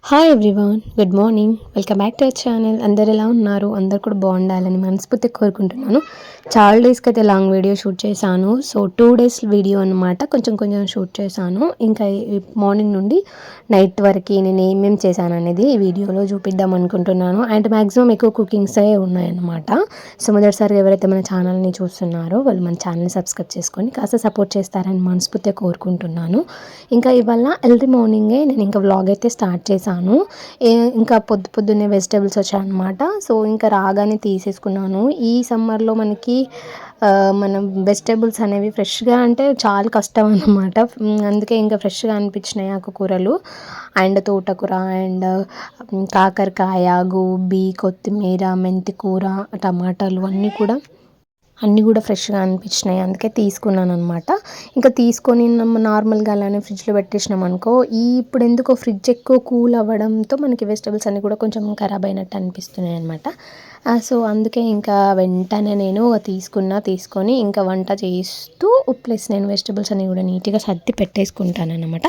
Hi everyone, good morning. Welcome back to our channel. అందరు ఎలా ఉన్నారు? అందరు కూడా బాగుండాలని మనస్ఫూర్తిగా కోరుకుంటున్నాను. చాలా డేస్కి అయితే లాంగ్ వీడియో షూట్ చేశాను. సో 2 days వీడియో అనమాట. కొంచెం కొంచెం షూట్ చేశాను. ఇంకా మార్నింగ్ నుండి నైట్ వరకు నేను ఏమేమి చేశాను అనేది ఈ వీడియోలో చూపిద్దాం అనుకుంటున్నాను. అండ్ మ్యాక్సిమం ఎక్కువ కుకింగ్సే ఉన్నాయన్నమాట. సో మొదటిసారి ఎవరైతే మన ఛానల్ని చూస్తున్నారో వాళ్ళు మన ఛానల్ని సబ్స్క్రైబ్ చేసుకొని కాస్త సపోర్ట్ చేస్తారని మనస్ఫూర్తిగా కోరుకుంటున్నాను. ఇంకా ఇవాళ ఎర్లీ మార్నింగే నేను ఇంకా వ్లాగ్ అయితే స్టార్ట్ చేశాను. ఇంకా పొద్దున్నే వెజిటేబుల్స్ వచ్చాయన్నమాట. సో ఇంకా రాగానే తీసేసుకున్నాను. ఈ సమ్మర్లో మనకి మనం వెజిటేబుల్స్ అనేవి ఫ్రెష్గా అంటే చాలా కష్టం అన్నమాట. అందుకే ఇంకా ఫ్రెష్గా అనిపించినాయి ఆకుకూరలు. అండ్ తోటకూర అండ్ కాకరకాయ, గోబీ, కొత్తిమీర, మెంతి కూర, టమాటాలు అన్నీ కూడా ఫ్రెష్గా అనిపించినాయి. అందుకే తీసుకున్నాను అనమాట. ఇంకా తీసుకొని నార్మల్గా అలానే ఫ్రిడ్జ్లో పెట్టేసినాం అనుకో, ఇప్పుడు ఎందుకో ఫ్రిడ్జ్ ఎక్కువ కూల్ అవ్వడంతో మనకి వెజిటేబుల్స్ అన్నీ కూడా కొంచెం ఖరాబ్ అయినట్టు అనిపిస్తున్నాయి అనమాట. సో అందుకే ఇంకా వెంటనే నేను తీసుకొని ఇంకా వంట చేస్తూ ప్లస్ నేను వెజిటేబుల్స్ అన్నీ కూడా నీట్గా సర్ది పెట్టేసుకుంటాను అనమాట.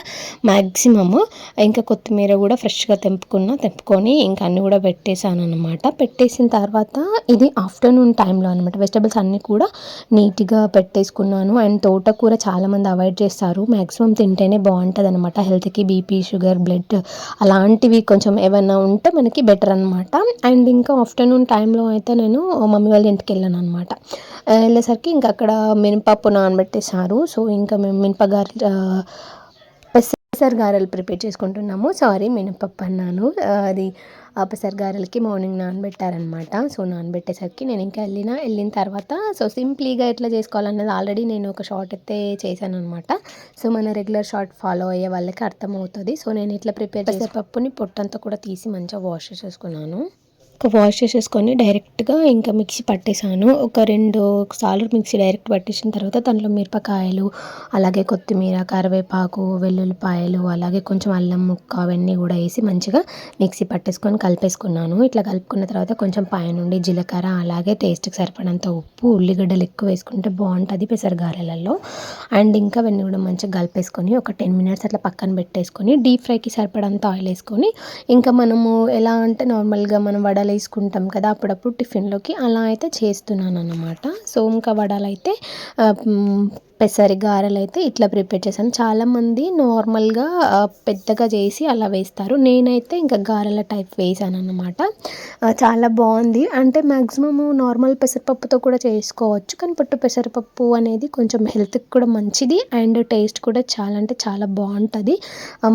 మ్యాక్సిమమ్ ఇంకా కొత్తిమీర కూడా ఫ్రెష్గా తెంపుకొని ఇంకా అన్నీ కూడా పెట్టేశాను అనమాట. పెట్టేసిన తర్వాత ఇది ఆఫ్టర్నూన్ టైంలో అనమాట. వెజిటేబుల్స్ అన్నీ కూడా నీట్గా పెట్టేసుకున్నాను. అండ్ తోటకూర చాలామంది అవాయిడ్ చేస్తారు. మ్యాక్సిమం తింటేనే బాగుంటుంది అనమాట. హెల్త్కి బీపీ, షుగర్, బ్లడ్ అలాంటివి కొంచెం ఏమైనా ఉంటే మనకి బెటర్ అనమాట. అండ్ ఇంకా ఆఫ్టర్నూన్ టైంలో అయితే నేను మమ్మీ వాళ్ళ ఇంటికి వెళ్ళాను అనమాట. వెళ్ళేసరికి ఇంకా అక్కడ మినపప్పు నానబెట్టేశారు. సో ఇంకా మేము పెసరగారెలు ప్రిపేర్ చేసుకుంటున్నాము. సారీ, మినపప్పు అన్నాను. అది పెసరగారెలకి మార్నింగ్ నానబెట్టారనమాట. సో నానబెట్టేసరికి నేను ఇంకా వెళ్ళిన తర్వాత సో సింప్లీగా ఎట్లా చేసుకోవాలన్నది ఆల్రెడీ నేను ఒక షార్ట్ అయితే చేశాను అనమాట. సో మన రెగ్యులర్ షార్ట్ ఫాలో అయ్యే వాళ్ళకి అర్థమవుతుంది. సో నేను ఇట్లా ప్రిపేర్ చేసే పప్పుని పొట్టంతా కూడా తీసి మంచిగా వాష్ చేసేసుకున్నాను. వాష్ చేసేసుకొని డైరెక్ట్గా ఇంకా మిక్సీ పట్టేశాను. ఒక 2 సార్లు మిక్సీ డైరెక్ట్ పట్టేసిన తర్వాత దాంట్లో మిరపకాయలు, అలాగే కొత్తిమీర, కరివేపాకు, వెల్లుల్లిపాయలు, అలాగే కొంచెం అల్లం ముక్క అవన్నీ కూడా వేసి మంచిగా మిక్సీ పట్టేసుకొని కలిపేసుకున్నాను. ఇట్లా కలుపుకున్న తర్వాత కొంచెం పైనుండి జీలకర్ర, అలాగే టేస్ట్కి సరిపడంత ఉప్పు, ఉల్లిగడ్డలు ఎక్కువ వేసుకుంటే బాగుంటుంది పెసరగారెలలో. అండ్ ఇంకా అవన్నీ కూడా మంచిగా కలిపేసుకొని ఒక 10 minutes అట్లా పక్కన పెట్టేసుకొని డీప్ ఫ్రైకి సరిపడంత ఆయిల్ వేసుకొని ఇంకా మనము ఎలా అంటే నార్మల్గా మనం వడలు వేసుకుంటాం కదా అప్పుడప్పుడు టిఫిన్లోకి, అలా అయితే చేస్తున్నాను అన్నమాట. సో ఇంకా వడలు అయితే పెసరి గారెలు అయితే ఇట్లా ప్రిపేర్ చేశాను. చాలామంది నార్మల్గా పెద్దగా చేసి అలా వేస్తారు. నేనైతే ఇంకా గారెల టైప్ వేసాను అన్నమాట. చాలా బాగుంది. అంటే మ్యాక్సిమము నార్మల్ పెసరపప్పుతో కూడా చేసుకోవచ్చు, కానీ పొట్టు పెసరపప్పు అనేది కొంచెం హెల్త్కి కూడా మంచిది అండ్ టేస్ట్ కూడా చాలా అంటే చాలా బాగుంటుంది.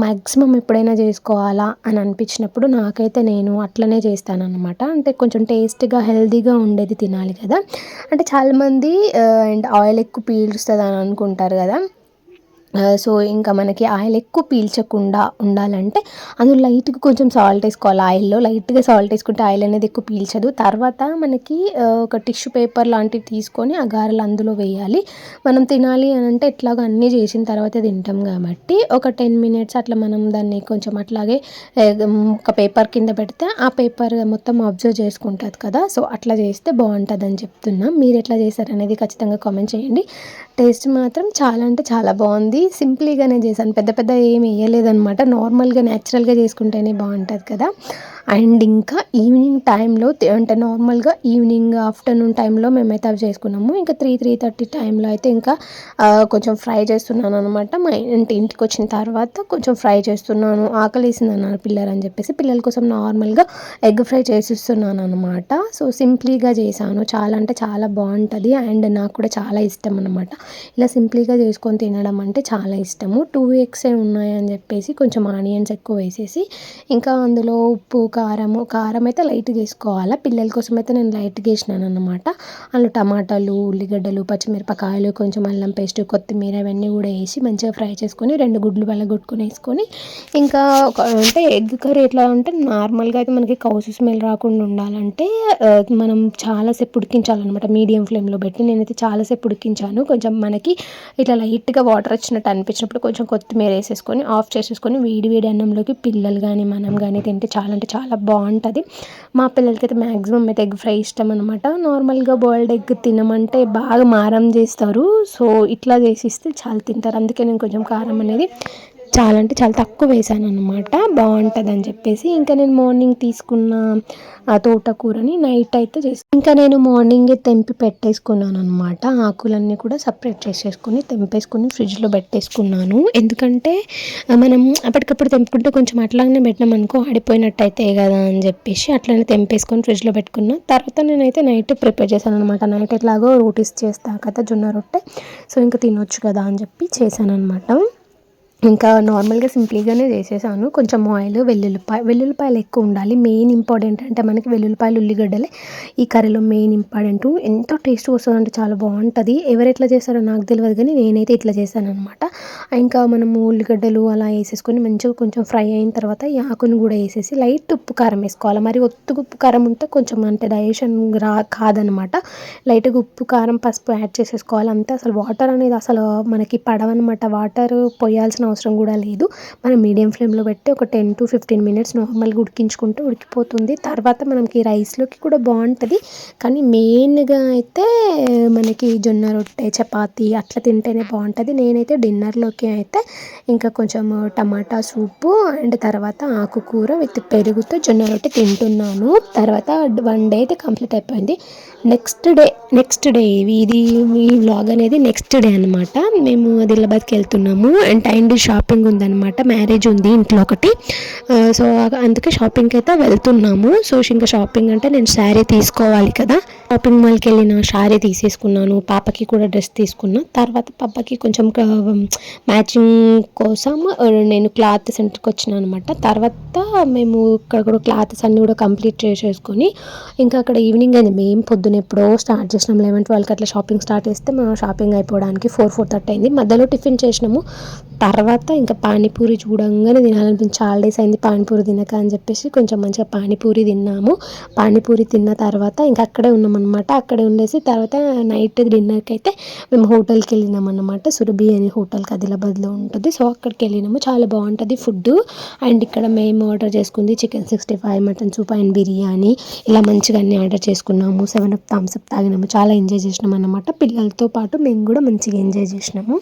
మ్యాక్సిమం ఎప్పుడైనా చేసుకోవాలా అని అనిపించినప్పుడు నాకైతే నేను అట్లనే చేస్తాను అనమాట. అంటే కొంచెం టేస్ట్గా హెల్తీగా ఉండేది తినాలి కదా. అంటే చాలామంది అండ్ ఆయిల్ ఎక్కువ పీలుస్తుంది అని అనుకుంటారు కదా. సో ఇంకా మనకి ఆయిల్ ఎక్కువ పీల్చకుండా ఉండాలంటే అందులో లైట్గా కొంచెం సాల్ట్ వేసుకోవాలి. ఆయిల్లో లైట్గా సాల్ట్ వేసుకుంటే ఆయిల్ అనేది ఎక్కువ పీల్చదు. తర్వాత మనకి ఒక టిష్యూ పేపర్ లాంటివి తీసుకొని ఆ గారెలు అందులో వేయాలి. మనం తినాలి అని అంటే ఎట్లాగో అన్నీ చేసిన తర్వాత తింటాం కాబట్టి ఒక 10 minutes అట్లా మనం దాన్ని కొంచెం అట్లాగే ఒక పేపర్ కింద పెడితే ఆ పేపర్ మొత్తం అబ్జర్వ్ చేసుకుంటుంది కదా. సో అట్లా చేస్తే బాగుంటుంది అని చెప్తున్నాం. మీరు ఎట్లా చేస్తారు అనేది ఖచ్చితంగా కామెంట్ చేయండి. టేస్ట్ మాత్రం చాలా అంటే చాలా బాగుంది. సింపుల్గానే చేశాను, పెద్ద ఏమి వేయలేదన్నమాట. నార్మల్గా న్యాచురల్గా చేసుకుంటేనే బాగుంటుంది కదా. అండ్ ఇంకా ఈవినింగ్ టైంలో అంటే నార్మల్గా ఈవినింగ్ ఆఫ్టర్నూన్ టైంలో మేమైతే అవి చేసుకున్నాము. ఇంకా 3-3:30 టైంలో అయితే ఇంకా కొంచెం ఫ్రై చేస్తున్నాను అనమాట. మా ఇంటికి వచ్చిన తర్వాత కొంచెం ఫ్రై చేస్తున్నాను. ఆకలేసింది అన్నారు పిల్లలు అని చెప్పేసి పిల్లల కోసం నార్మల్గా ఎగ్ ఫ్రై చేసిస్తున్నాను అనమాట. సో సింప్లీగా చేశాను. చాలా అంటే చాలా బాగుంటుంది అండ్ నాకు కూడా చాలా ఇష్టం అనమాట. ఇలా సింప్లీగా చేసుకొని తినడం అంటే చాలా ఇష్టము. 2 eggs ఉన్నాయని చెప్పేసి కొంచెం ఆనియన్స్ ఎక్కువ వేసేసి ఇంకా అందులో ఉప్పు, కారం అయితే లైట్గా వేసుకోవాలి. పిల్లల కోసం అయితే నేను లైట్గా వేసినాను అనమాట. అందులో టమాటాలు, ఉల్లిగడ్డలు, పచ్చిమిరపకాయలు, కొంచెం అల్లం పేస్ట్, కొత్తిమీర ఇవన్నీ కూడా వేసి మంచిగా ఫ్రై చేసుకొని 2 గుడ్లు పగలగొట్టుకొని వేసుకొని ఇంకా అంటే ఎగ్ కర్రీ ఎట్లా అంటే నార్మల్గా అయితే మనకి కౌసు స్మెల్ రాకుండా ఉండాలంటే మనం చాలాసేపు ఉడికించాలన్నమాట. మీడియం ఫ్లేమ్లో పెట్టి నేనైతే చాలాసేపు ఉడికించాను. కొంచెం మనకి ఇట్లా లైట్గా వాటర్ వచ్చినట్టు అనిపించినప్పుడు కొంచెం కొత్తిమీర వేసేసుకొని ఆఫ్ చేసేసుకొని వేడి అన్నంలోకి పిల్లలు కానీ మనం కానీ తింటే చాలా అంటే చాలా బాగుంటుంది. మా పిల్లలకి అయితే మ్యాక్సిమం అయితే ఎగ్ ఫ్రై ఇష్టం అనమాట. నార్మల్గా బాయిల్డ్ ఎగ్ తినమంటే బాగా మారం చేస్తారు. సో ఇట్లా చేసిస్తే చాలా తింటారు. అందుకే నేను కొంచెం కారం అనేది చాలా అంటే చాలా తక్కువ వేసాను అనమాట, బాగుంటుందని చెప్పేసి. ఇంకా నేను మార్నింగ్ తీసుకున్న తోటకూరని నైట్ అయితే ఇంకా నేను మార్నింగే తెంపి పెట్టేసుకున్నాను అనమాట. ఆకులన్నీ కూడా సపరేట్ చేసేసుకొని తెంపేసుకొని ఫ్రిడ్జ్లో పెట్టేసుకున్నాను. ఎందుకంటే మనం అప్పటికప్పుడు తెంపుకుంటే కొంచెం అట్లానే పెట్టినాం అనుకో ఆడిపోయినట్టు అయితే కదా అని చెప్పేసి అట్లనే తెంపేసుకొని ఫ్రిడ్జ్లో పెట్టుకున్నా. తర్వాత నేనైతే నైట్ ప్రిపేర్ చేశాను అనమాట. నైట్ ఎట్లాగో రోటీస్ చేస్తా కదా జొన్న రొట్టె, సో ఇంకా తినొచ్చు కదా అని చెప్పి చేశాను అనమాట. ఇంకా నార్మల్గా సింపుల్గానే చేసేసాను. కొంచెం ఆయిల్, వెల్లుల్లిపాయలు ఎక్కువ ఉండాలి. మెయిన్ ఇంపార్టెంట్ అంటే మనకి వెల్లుల్లిపాయలు, ఉల్లిగడ్డలే ఈ కర్రీలో మెయిన్ ఇంపార్టెంట్. ఎంతో టేస్ట్ వస్తుందంటే చాలా బాగుంటుంది. ఎవరు ఎట్లా చేస్తారో నాకు తెలియదు కానీ నేనైతే ఇట్లా చేశాను అనమాట. ఇంకా మనము ఉల్లిగడ్డలు అలా వేసేసుకొని మంచిగా కొంచెం ఫ్రై అయిన తర్వాత ఈ ఆకును కూడా వేసేసి లైట్ ఉప్పు కారం వేసుకోవాలి. మరి ఒత్తుగా ఉప్పు కారం ఉంటే కొంచెం అంటే డైజెషన్ కాదనమాట. లైట్గా ఉప్పు కారం పసుపు యాడ్ చేసేసుకోవాలి అంతే. అసలు వాటర్ అనేది అసలు మనకి పడవన్నమాట. వాటర్ పోయాల్సిన అవసరం కూడా లేదు. మనం మీడియం ఫ్లేమ్లో పెట్టి ఒక 10 to 15 minutes నార్మల్గా ఉడికించుకుంటే ఉడికిపోతుంది. తర్వాత మనకి రైస్లోకి కూడా బాగుంటుంది. కానీ మెయిన్గా అయితే మనకి జొన్న రొట్టె, చపాతీ అట్లా తింటేనే బాగుంటుంది. నేనైతే డిన్నర్లోకి అయితే ఇంకా కొంచెం టమాటా సూపు అండ్ తర్వాత ఆకుకూర విత్ పెరుగుతో జొన్న రొట్టె తింటున్నాను. తర్వాత 1 day అయితే కంప్లీట్ అయిపోయింది. నెక్స్ట్ డే ఇది ఈ వ్లాగ్ అనేది నెక్స్ట్ డే అనమాట. మేము ఆదిలాబాద్కి వెళ్తున్నాము అండ్ టైండి షాపింగ్ ఉందన్నమాట. మ్యారేజ్ ఉంది ఇంట్లో ఒకటి, సో అందుకే షాపింగ్కి అయితే వెళ్తున్నాము. సో ఇంకా షాపింగ్ అంటే నేను శారీ తీసుకోవాలి కదా. షాపింగ్ మాల్కి వెళ్ళిన శారీ తీసేసుకున్నాను. పాపకి కూడా డ్రెస్ తీసుకున్నా. తర్వాత పాపకి కొంచెం మ్యాచింగ్ కోసం నేను క్లాత్ సెంటర్కి వచ్చిన అనమాట. తర్వాత మేము ఇక్కడ కూడా క్లాత్స్ అన్నీ కూడా కంప్లీట్ చేసేసుకొని ఇంకా అక్కడ ఈవినింగ్ అయింది. మేము పొద్దున ఎప్పుడో స్టార్ట్ చేసినాం 11-12కి అట్లా షాపింగ్ స్టార్ట్ చేస్తే మనం షాపింగ్ అయిపోవడానికి 4-4:30 అయింది. మధ్యలో టిఫిన్ చేసినాము. తర్వాత ఇంకా పానీపూరి చూడంగానే తినాలనిపించి చాలా డేస్ అయింది పానీపూరి తినక అని చెప్పేసి కొంచెం మంచిగా పానీపూరి తిన్నాము. పానీపూరి తిన్న తర్వాత ఇంకా అక్కడే ఉన్నామన్నమాట. అక్కడే ఉండేసి తర్వాత నైట్ డిన్నర్కి అయితే మేము హోటల్కి వెళ్ళినాం అన్నమాట. సురభి అనే హోటల్కి ఆదిలాబాద్లో ఉంటుంది. సో అక్కడికి వెళ్ళినాము. చాలా బాగుంటుంది ఫుడ్. అండ్ ఇక్కడ మేము ఆర్డర్ చేసుకుంది chicken 65, mutton soup and biryani ఇలా మంచిగా అన్నీ ఆర్డర్ చేసుకున్నాము. 7 థమ్స్ అప్ తాగినాము. చాలా ఎంజాయ్ చేసినాం అన్నమాట. పిల్లలతో పాటు మేము కూడా మంచిగా ఎంజాయ్ చేసినాము.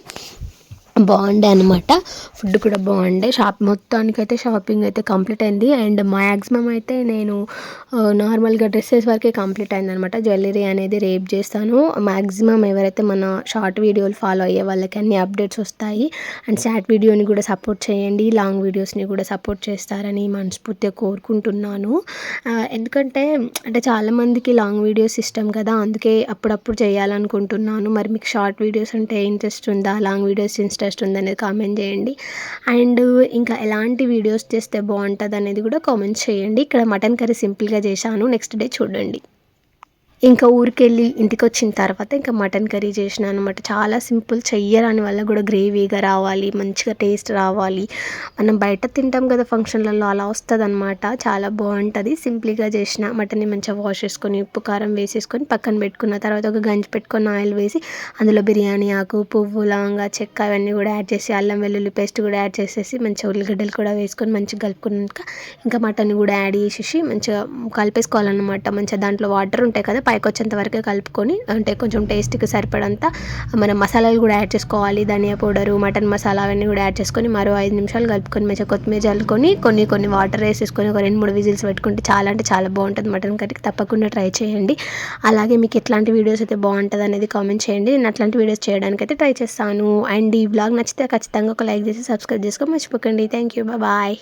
బాగుండే అనమాట. ఫుడ్ కూడా బాగుండే. మొత్తానికైతే షాపింగ్ అయితే కంప్లీట్ అయింది. అండ్ మ్యాక్సిమం అయితే నేను నార్మల్గా డ్రెస్సెస్ వరకే కంప్లీట్ అయింది అనమాట. జ్యువెలరీ అనేది రేపు చేస్తాను. మ్యాక్సిమం ఎవరైతే మన షార్ట్ వీడియోలు ఫాలో అయ్యే వాళ్ళకి అన్ని అప్డేట్స్ వస్తాయి. అండ్ షార్ట్ వీడియోని కూడా సపోర్ట్ చేయండి, లాంగ్ వీడియోస్ని కూడా సపోర్ట్ చేస్తారని మనస్ఫూర్తిగా కోరుకుంటున్నాను. ఎందుకంటే అంటే చాలామందికి లాంగ్ వీడియోస్ ఇష్టం కదా, అందుకే అప్పుడప్పుడు చేయాలనుకుంటున్నాను. మరి మీకు షార్ట్ వీడియోస్ అంటే ఇంట్రెస్ట్ ఉందా, లాంగ్ వీడియోస్ ఇంట్రెస్ట్ ఉందనేది కామెంట్ చేయండి. అండ్ ఇంకా ఎలాంటి వీడియోస్ చేస్తే బాగుంటుంది అనేది కూడా కామెంట్ చేయండి. ఇక్కడ మటన్ కర్రీ సింపుల్గా చేశాను. నెక్స్ట్ డే చూడండి. ఇంకా ఊరికెళ్ళి ఇంటికి వచ్చిన తర్వాత ఇంకా మటన్ కర్రీ చేసిన అనమాట. చాలా సింపుల్, చెయ్యరాని వల్ల కూడా గ్రేవీగా రావాలి, మంచిగా టేస్ట్ రావాలి. మనం బయట తింటాం కదా ఫంక్షన్లలో, అలా వస్తుంది అనమాట. చాలా బాగుంటుంది. సింపుల్గా చేసిన మటన్ని మంచిగా వాష్ చేసుకొని ఉప్పు కారం వేసేసుకొని పక్కన పెట్టుకున్న తర్వాత ఒక గంజి పెట్టుకొని ఆయిల్ వేసి అందులో బిర్యానీ ఆకు, పువ్వు, లవంగా, చెక్క అవన్నీ కూడా యాడ్ చేసి అల్లం వెల్లుల్లి పేస్ట్ కూడా యాడ్ చేసేసి మంచిగా ఉల్లిగడ్డలు కూడా వేసుకొని మంచిగా కలుపుకున్నాక ఇంకా మటన్ కూడా యాడ్ చేసేసి మంచిగా కలిపేసుకోవాలన్నమాట. మంచిగా దాంట్లో వాటర్ ఉంటాయి కదా, పైకి వచ్చేంత వరకు కలుపుకొని అంటే కొంచెం టేస్ట్కి సరిపడంత మనం మసాలాలు కూడా యాడ్ చేసుకోవాలి. ధనియా పౌడరు, మటన్ మసాలా అవన్నీ కూడా యాడ్ చేసుకొని మరో 5 నిమిషాలు కలుపుకొని మంచిగా కొత్తిమీర చల్లుకొని కొన్ని వాటర్ వేసేసుకొని ఒక 2-3 విజిల్స్ పెట్టుకుంటే చాలా అంటే చాలా బాగుంటుంది మటన్ కర్రీ. తప్పకుండా ట్రై చేయండి. అలాగే మీకు ఎట్లాంటి వీడియోస్ అయితే బాగుంటుంది అనేది కామెంట్ చేయండి. నేను అట్లాంటి వీడియోస్ చేయడానికి అయితే ట్రై చేస్తాను. అండ్ ఈ వ్లాగ్ నచ్చితే ఖచ్చితంగా ఒక లైక్ చేసి సబ్స్క్రైబ్ చేసుకో మర్చిపోకండి. Thank you, bye.